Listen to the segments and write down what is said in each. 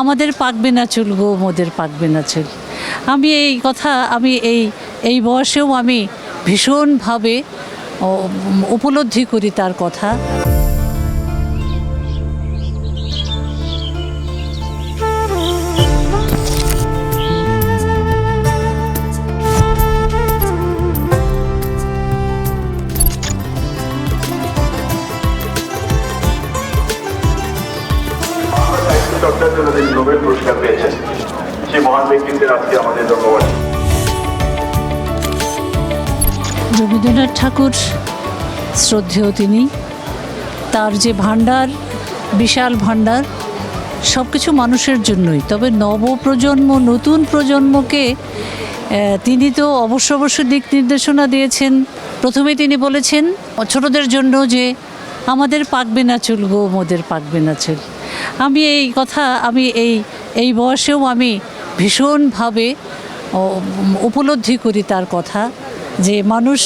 আমাদের পাকবে না চুল গো মোদের পাকবে না চুল। আমি এই কথা আমি এই বয়সেও আমি ভীষণভাবে উপলব্ধি করি তার কথা। চর্চার জন্য তিনি নোবেল পুরস্কার পেয়েছেন, সেই মহান ব্যক্তিত্বের আজকে আমাদের ধন্যবাদ। রবীন্দ্রনাথ ঠাকুর শ্রদ্ধেয় তিনি, তার যে ভাণ্ডার, বিশাল ভাণ্ডার, সব কিছু মানুষের জন্যই। তবে নবপ্রজন্ম, নতুন প্রজন্মকে তিনি তো অবশ্য দিক নির্দেশনা দিয়েছেন। প্রথমে তিনি বলেছেন ছোটদের জন্য যে আমাদের পাকবে না চুল গো মোদের পাকবে না চুল। আমি এই কথা আমি এই বয়সেও আমি ভীষণভাবে উপলব্ধি করি তার কথা, যে মানুষ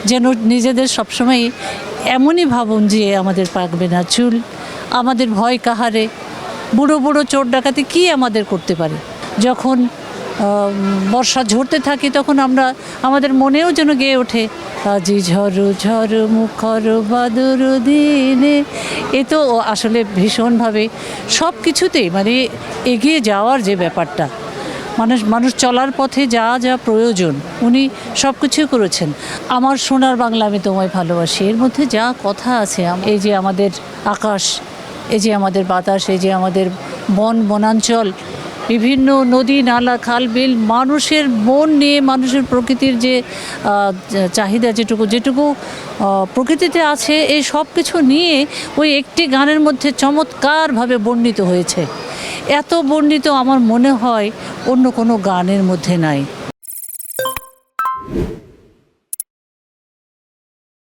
যেন নিজেদের সবসময় এমনই ভাবুন যে আমাদের পাকবে না চুল, আমাদের ভয় কাহারে, বুড়ো বুড়ো চোর ডাকাতি কী আমাদের করতে পারে। যখন বর্ষা ঝরতে থাকি তখন আমাদের মনেও যেন গেয়ে ওঠে আজি ঝড় ঝড় মুখর বাদুর দিনে। এ তো আসলে ভীষণভাবে সব কিছুতেই মানে এগিয়ে যাওয়ার যে ব্যাপারটা, মানুষ চলার পথে যা যা প্রয়োজন উনি সব কিছুই করেছেন। আমার সোনার বাংলা আমি তোমায় ভালোবাসি, এর মধ্যে যা কথা আছে, এই যে আমাদের আকাশ, এই যে আমাদের বাতাস, এই যে আমাদের বনাঞ্চল, বিভিন্ন নদী নালা খাল বিল, মানুষের মন নিয়ে, মানুষের প্রকৃতির যে চাহিদা যেটুকু প্রকৃতিতে আছে, এই সব কিছু নিয়ে ওই একটি গানের মধ্যে চমৎকারভাবে বর্ণিত হয়েছে। এত বর্ণিত আমার মনে হয় অন্য কোনো গানের মধ্যে নাই।